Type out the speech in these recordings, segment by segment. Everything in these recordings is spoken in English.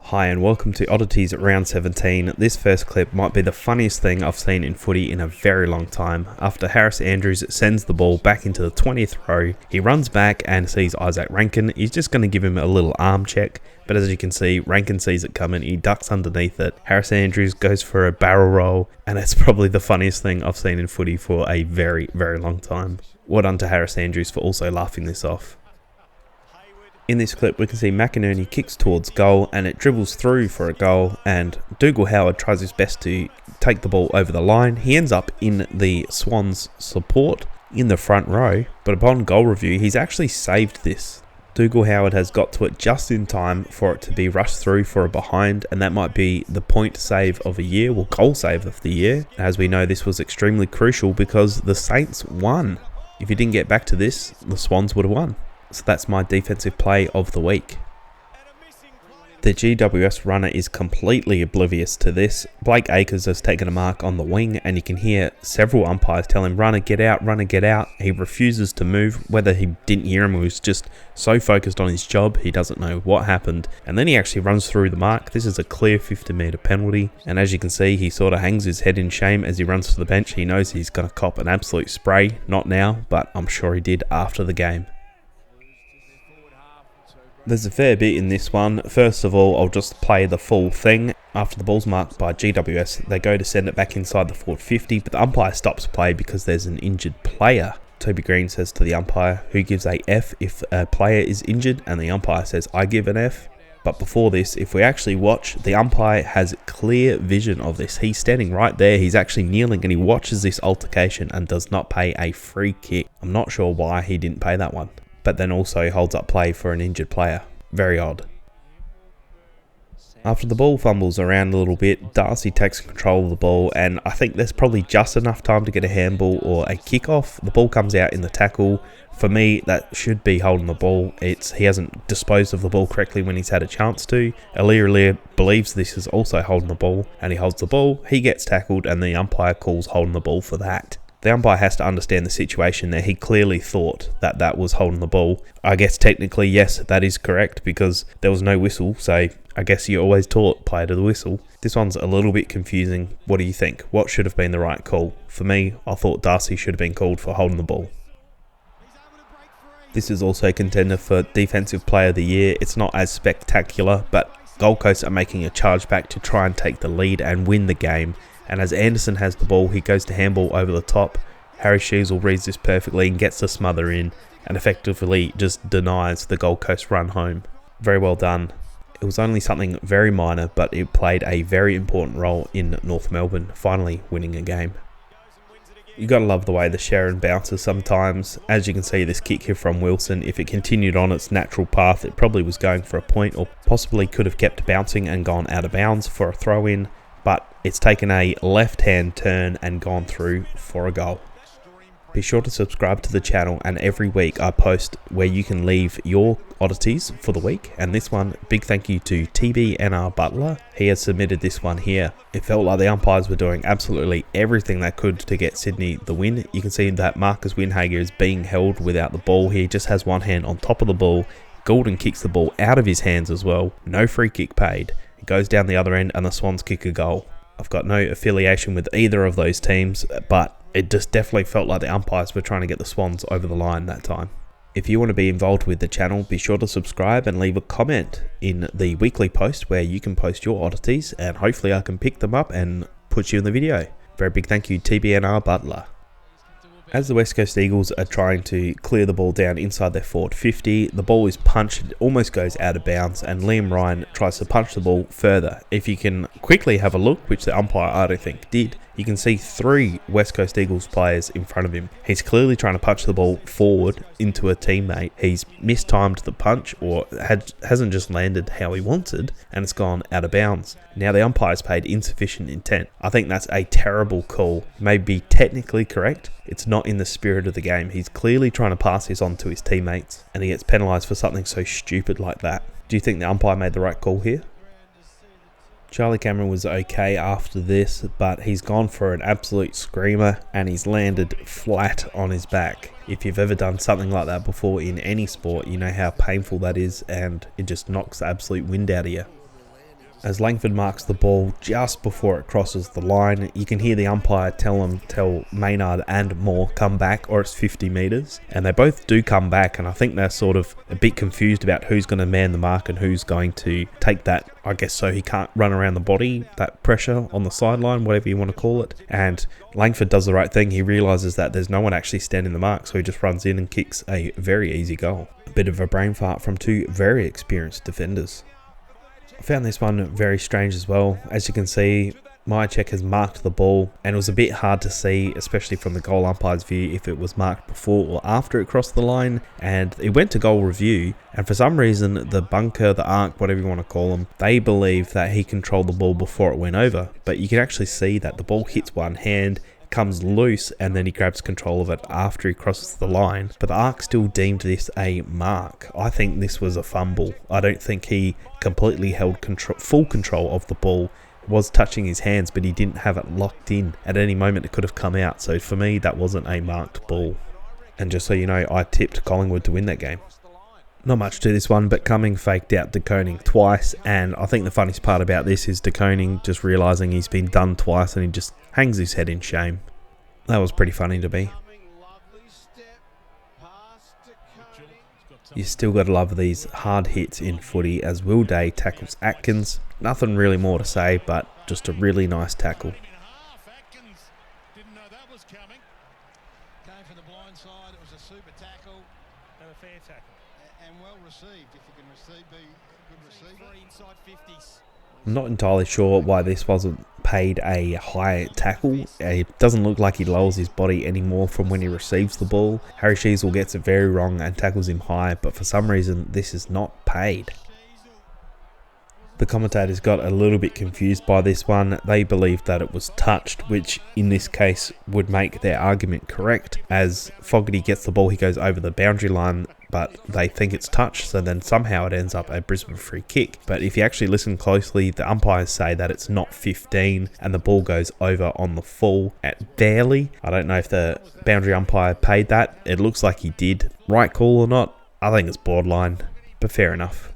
Hi and welcome to Oddities at round 17. This first clip might be the funniest thing I've seen in footy in a very long time. After Harris Andrews sends the ball back into the 20th row, he runs back and sees Isaac Rankin. He's just going to give him a little arm check, but as you can see, Rankin sees it coming, he ducks underneath it. Harris Andrews goes for a barrel roll, and it's probably the funniest thing I've seen in footy for a very, very long time. Well done to Harris Andrews for also laughing this off. In this clip, we can see McInerney kicks towards goal and it dribbles through for a goal, and Dougal Howard tries his best to take the ball over the line. He ends up in the Swans support in the front row, but upon goal review, he's actually saved this. Dougal Howard has got to it just in time for it to be rushed through for a behind, and that might be the point save of a year, well, goal save of the year. As we know, this was extremely crucial because the Saints won. If you didn't get back to this, the Swans would have won. So that's my defensive play of the week. The GWS runner is completely oblivious to this. Blake Acres has taken a mark on the wing and you can hear several umpires tell him, runner get out, runner get out. He refuses to move. Whether he didn't hear him or was just so focused on his job, he doesn't know what happened. And then he actually runs through the mark. This is a clear 50-metre penalty. And as you can see, he sort of hangs his head in shame as he runs to the bench. He knows he's going to cop an absolute spray. Not now, but I'm sure he did after the game. There's a fair bit in this one. First of all, I'll just play the full thing. After the ball's marked by GWS, they go to send it back inside the forward 50, but the umpire stops play because there's an injured player. Toby Green says to the umpire, who gives a F if a player is injured, and the umpire says, I give an F. But before this, if we actually watch, the umpire has clear vision of this. He's standing right there, he's actually kneeling, and he watches this altercation and does not pay a free kick. I'm not sure why he didn't pay that one, but then also holds up play for an injured player. Very odd. After the ball fumbles around a little bit, Darcy takes control of the ball, and I think there's probably just enough time to get a handball or a kick-off. The ball comes out in the tackle. For me, that should be holding the ball. He hasn't disposed of the ball correctly when he's had a chance to. Alir believes this is also holding the ball, and he holds the ball. He gets tackled, and the umpire calls holding the ball for that. The umpire has to understand the situation there. He clearly thought that that was holding the ball. I guess technically, yes, that is correct because there was no whistle. So I guess you're always taught play to the whistle. This one's a little bit confusing. What do you think? What should have been the right call? For me, I thought Darcy should have been called for holding the ball. This is also a contender for Defensive Player of the Year. It's not as spectacular, but Gold Coast are making a charge back to try and take the lead and win the game. And as Anderson has the ball, he goes to handball over the top. Harry Sheasel reads this perfectly and gets the smother in and effectively just denies the Gold Coast run home. Very well done. It was only something very minor, but it played a very important role in North Melbourne finally winning a game. You gotta love the way the Sharon bounces sometimes. As you can see, this kick here from Wilson, if it continued on its natural path, it probably was going for a point or possibly could have kept bouncing and gone out of bounds for a throw-in. But it's taken a left-hand turn and gone through for a goal. Be sure to subscribe to the channel, and every week I post where you can leave your oddities for the week. And this one, big thank you to TBNR Butler. He has submitted this one here. It felt like the umpires were doing absolutely everything they could to get Sydney the win. You can see that Marcus Windhager is being held without the ball. He just has one hand on top of the ball. Gordon kicks the ball out of his hands as well. No free kick paid. Goes down the other end and the Swans kick a goal. I've got no affiliation with either of those teams, but it just definitely felt like the umpires were trying to get the Swans over the line that time. If you want to be involved with the channel, be sure to subscribe and leave a comment in the weekly post where you can post your oddities, and hopefully I can pick them up and put you in the video. Very big thank you, TBNR Butler. As the West Coast Eagles are trying to clear the ball down inside their forward 50, the ball is punched, it almost goes out of bounds, and Liam Ryan tries to punch the ball further. If you can quickly have a look, which the umpire I don't think did, you can see 3 West Coast Eagles players in front of him. He's clearly trying to punch the ball forward into a teammate. He's mistimed the punch or hasn't just landed how he wanted, and it's gone out of bounds. Now the umpire's paid insufficient intent. I think that's a terrible call. It may be technically correct. It's not in the spirit of the game. He's clearly trying to pass this on to his teammates, and he gets penalised for something so stupid like that. Do you think the umpire made the right call here? Charlie Cameron was okay after this, but he's gone for an absolute screamer and he's landed flat on his back. If you've ever done something like that before in any sport, you know how painful that is, and it just knocks the absolute wind out of you. As Langford marks the ball just before it crosses the line, you can hear the umpire tell Maynard and Moore come back or it's 50 metres. And they both do come back, and I think they're sort of a bit confused about who's going to man the mark and who's going to take that, I guess, so he can't run around the body, that pressure on the sideline, whatever you want to call it. And Langford does the right thing. He realises that there's no one actually standing the mark, so he just runs in and kicks a very easy goal. A bit of a brain fart from two very experienced defenders. I found this one very strange as well. As you can see, Myercheck has marked the ball, and it was a bit hard to see, especially from the goal umpire's view, if it was marked before or after it crossed the line. And it went to goal review, and for some reason the bunker, the arc, whatever you want to call them, they believe that he controlled the ball before it went over. But you can actually see that the ball hits one hand, comes loose, and then he grabs control of it after he crosses the line. But the ARC still deemed this a mark. I think this was a fumble. I don't think he completely held full control of the ball. It was touching his hands, but he didn't have it locked in. At any moment it could have come out. So for me, that wasn't a marked ball. And just so you know, I tipped Collingwood to win that game. Not much to this one, but Cumming faked out De Koning twice, and I think the funniest part about this is De Koning just realising he's been done twice and he just hangs his head in shame. That was pretty funny to me. You still got to love these hard hits in footy as Will Day tackles Atkins. Nothing really more to say, but just a really nice tackle. I'm not entirely sure why this wasn't paid a high tackle. It doesn't look like he lowers his body anymore from when he receives the ball. Harry Sheezel gets it very wrong and tackles him high, but for some reason this is not paid. The commentators got a little bit confused by this one. They believed that it was touched, which in this case would make their argument correct. As Fogarty gets the ball, he goes over the boundary line, but they think it's touched, so then somehow it ends up a Brisbane free kick. But if you actually listen closely, the umpires say that it's not 15 and the ball goes over on the full at barely. I don't know if the boundary umpire paid that. It looks like he did. Right call or not? I think it's borderline, but fair enough.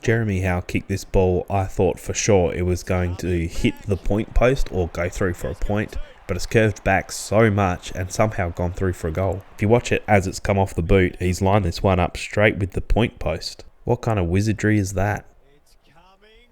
Jeremy Howe kicked this ball. I thought for sure it was going to hit the point post or go through for a point, but it's curved back so much and somehow gone through for a goal. If you watch it as it's come off the boot, he's lined this one up straight with the point post. What kind of wizardry is that?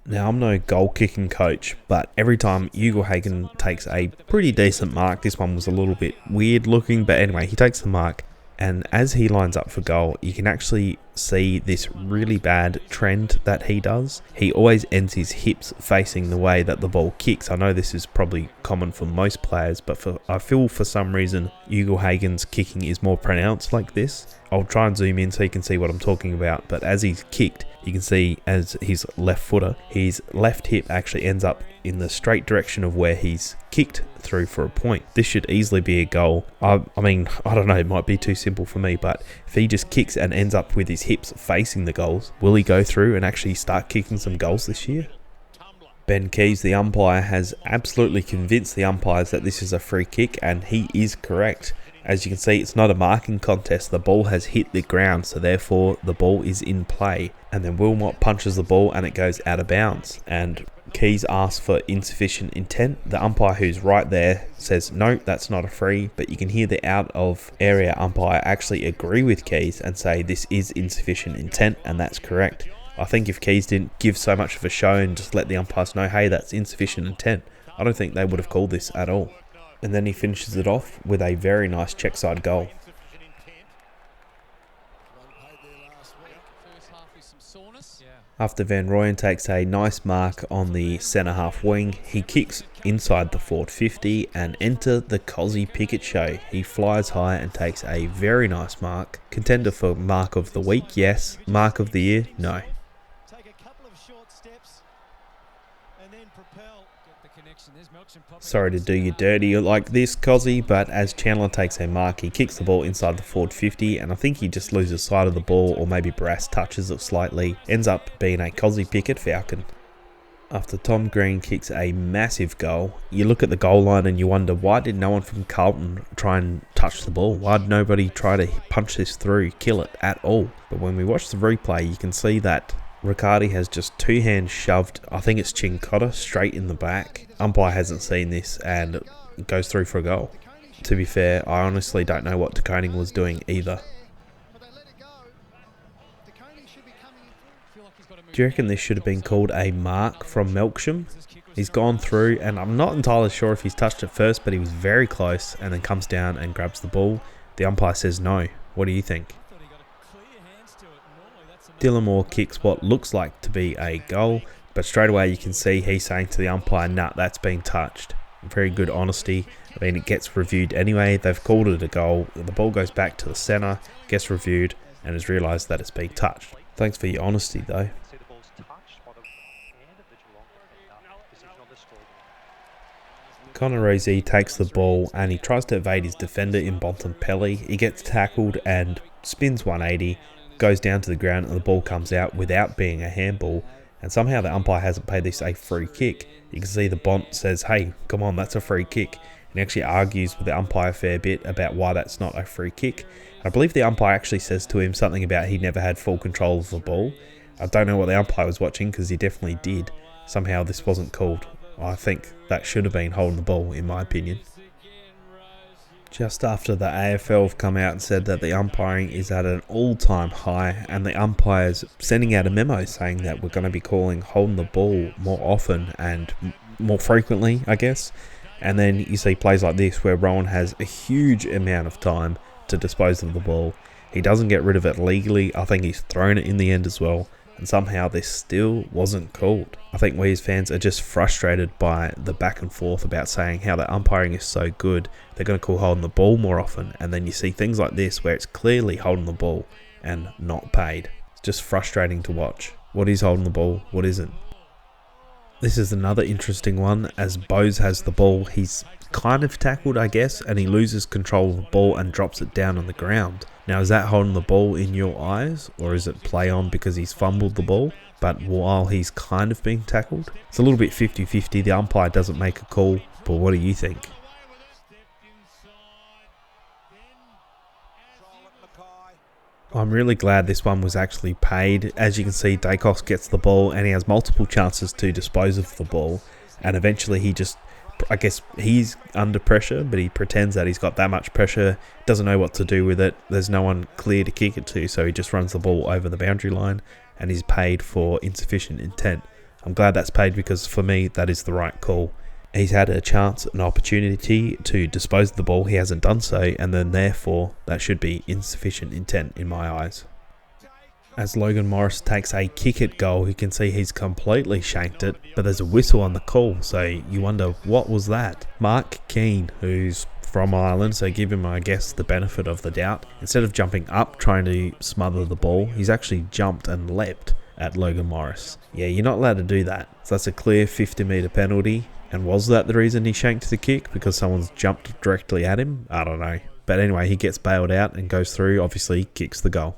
Now, I'm no goal kicking coach, but every time Ugle-Hagan takes a pretty decent mark, this one was a little bit weird looking, but anyway, he takes the mark. And as he lines up for goal, you can actually see this really bad trend that he does. He always ends his hips facing the way that the ball kicks. I know this is probably common for most players, but I feel for some reason Ugle-Hagan's kicking is more pronounced like this. I'll try and zoom in so you can see what I'm talking about. But as he's kicked, you can see as his left footer, his left hip actually ends up in the straight direction of where he's kicked through for a point. This should easily be a goal. I mean, I don't know, it might be too simple for me, but if he just kicks and ends up with his hips facing the goals, will he go through and actually start kicking some goals this year? Ben Keys, the umpire, has absolutely convinced the umpires that this is a free kick, and he is correct. As you can see, it's not a marking contest. The ball has hit the ground, so therefore the ball is in play. And then Wilmot punches the ball and it goes out of bounds. And Keys asks for insufficient intent. The umpire, who's right there, says no, that's not a free. But you can hear the out of area umpire actually agree with Keys and say this is insufficient intent, and that's correct. I think if Keys didn't give so much of a show and just let the umpires know, hey, that's insufficient intent, I don't think they would have called this at all. And then he finishes it off with a very nice check side goal. After Van Rooyen takes a nice mark on the centre half wing, he kicks inside the forward 50 and enter the Cozzy Pickett show. He flies high and takes a very nice mark. Contender for mark of the week, yes. Mark of the year, no. Sorry to do you dirty like this, Cozzy, but as Chandler takes a mark, he kicks the ball inside the forward 50, and I think he just loses sight of the ball, or maybe Brass touches it slightly. Ends up being a Cozzy Pickett Falcon. After Tom Green kicks a massive goal, you look at the goal line and you wonder, why did no one from Carlton try and touch the ball? Why did nobody try to punch this through, kill it at all? But when we watch the replay, you can see that Riccardi has just two hands shoved, I think it's Chincotta, straight in the back. Umpire hasn't seen this and goes through for a goal. To be fair, I honestly don't know what De Koning was doing either. Do you reckon this should have been called a mark from Melksham? He's gone through, and I'm not entirely sure if he's touched it first, but he was very close and then comes down and grabs the ball. The umpire says no. What do you think? Dylan Moore kicks what looks like to be a goal, but straight away you can see he's saying to the umpire, nah, that's been touched. Very good honesty. I mean, it gets reviewed anyway. They've called it a goal. The ball goes back to the centre, gets reviewed, and has realised that it's been touched. Thanks for your honesty, though. Connor Rosie takes the ball and he tries to evade his defender in Bontempelli. He gets tackled and spins 180, goes down to the ground, and the ball comes out without being a handball. And somehow the umpire hasn't paid this a free kick. You can see the Bont says, hey, come on, that's a free kick. And he actually argues with the umpire a fair bit about why that's not a free kick. I believe the umpire actually says to him something about he never had full control of the ball. I don't know what the umpire was watching because he definitely did. Somehow this wasn't called. I think that should have been holding the ball, in my opinion. Just after the AFL have come out and said that the umpiring is at an all-time high, and the umpires sending out a memo saying that we're going to be calling holding the ball more often and more frequently, I guess. And then you see plays like this where Rowan has a huge amount of time to dispose of the ball. He doesn't get rid of it legally. I think he's thrown it in the end as well. And somehow this still wasn't called. I think we as fans are just frustrated by the back and forth about saying how the umpiring is so good, they're going to call holding the ball more often, and then you see things like this where it's clearly holding the ball and not paid. It's just frustrating to watch. What is holding the ball? What isn't? This is another interesting one, as Bose has the ball. He's kind of tackled, I guess, and he loses control of the ball and drops it down on the ground. Now, is that holding the ball in your eyes, or is it play on because he's fumbled the ball, but while he's kind of being tackled? It's a little bit 50-50. The umpire doesn't make a call, but what do you think? I'm really glad this one was actually paid. As you can see, Dacos gets the ball and he has multiple chances to dispose of the ball, and eventually he just, I guess he's under pressure, but he pretends that he's got that much pressure, doesn't know what to do with it. There's no one clear to kick it to, so he just runs the ball over the boundary line and he's paid for insufficient intent. I'm glad that's paid because for me, that is the right call. He's had a chance, an opportunity to dispose of the ball, he hasn't done so, and then therefore that should be insufficient intent in my eyes. As Logan Morris takes a kick at goal, you can see he's completely shanked it, but there's a whistle on the call, so you wonder what was that? Mark Keane, who's from Ireland, so give him, I guess, the benefit of the doubt. Instead of jumping up trying to smother the ball, he's actually jumped and leapt at Logan Morris. Yeah, you're not allowed to do that. So that's a clear 50-metre penalty. And was that the reason he shanked the kick? Because someone's jumped directly at him? I don't know. But anyway, he gets bailed out and goes through, obviously kicks the goal.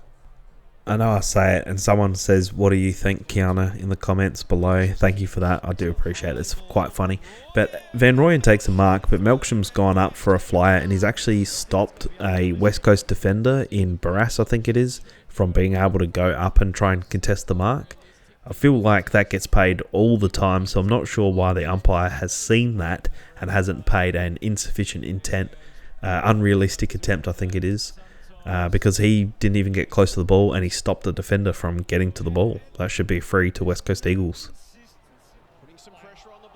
I know I say it and someone says, what do you think, Kiana, in the comments below. Thank you for that. I do appreciate it. It's quite funny. But Van Rooyen takes a mark, but Melksham's gone up for a flyer and he's actually stopped a West Coast defender in Barras, I think it is, from being able to go up and try and contest the mark. I feel like that gets paid all the time, so I'm not sure why the umpire has seen that and hasn't paid an insufficient intent, unrealistic attempt, I think it is, because he didn't even get close to the ball and he stopped the defender from getting to the ball. That should be free to West Coast Eagles.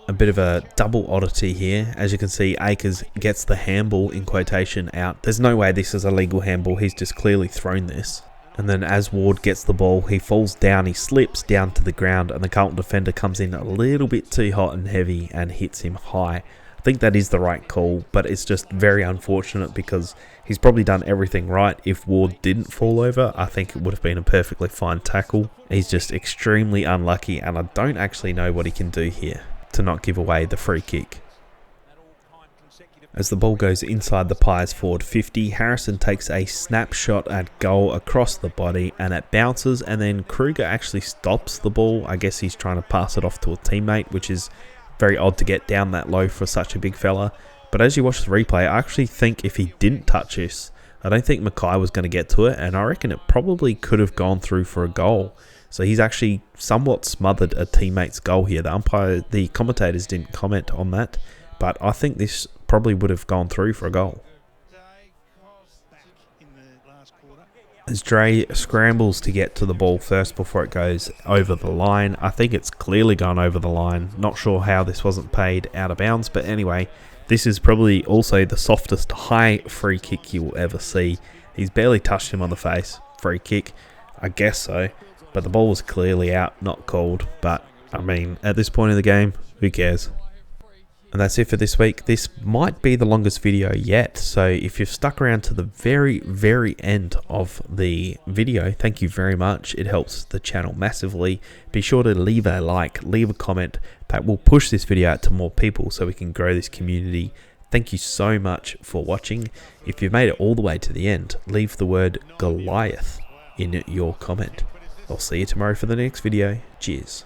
A bit of a double oddity here. As you can see, Akers gets the handball in quotation out. There's no way this is a legal handball, he's just clearly thrown this. And then as Ward gets the ball, he falls down, he slips down to the ground, and the Carlton defender comes in a little bit too hot and heavy and hits him high. I think that is the right call, but it's just very unfortunate because he's probably done everything right. If Ward didn't fall over, I think it would have been a perfectly fine tackle. He's just extremely unlucky, and I don't actually know what he can do here to not give away the free kick. As the ball goes inside the Pies forward 50, Harrison takes a snapshot at goal across the body and it bounces, and then Kruger actually stops the ball. I guess he's trying to pass it off to a teammate, which is very odd to get down that low for such a big fella. But as you watch the replay, I actually think if he didn't touch this, I don't think Mackay was going to get to it, and I reckon it probably could have gone through for a goal. So he's actually somewhat smothered a teammate's goal here. The commentators didn't comment on that, but I think this probably would have gone through for a goal. As Dre scrambles to get to the ball first before it goes over the line. I think it's clearly gone over the line. Not sure how this wasn't paid out of bounds, but anyway, this is probably also the softest high free kick you will ever see. He's barely touched him on the face. Free kick, I guess so, but the ball was clearly out, not called. But I mean, at this point in the game, who cares? And that's it for this week. This might be the longest video yet, so if you've stuck around to the very, very end of the video, thank you very much. It helps the channel massively. Be sure to leave a like, leave a comment. That will push this video out to more people so we can grow this community. Thank you so much for watching. If you've made it all the way to the end, leave the word Goliath in your comment. I'll see you tomorrow for the next video. Cheers.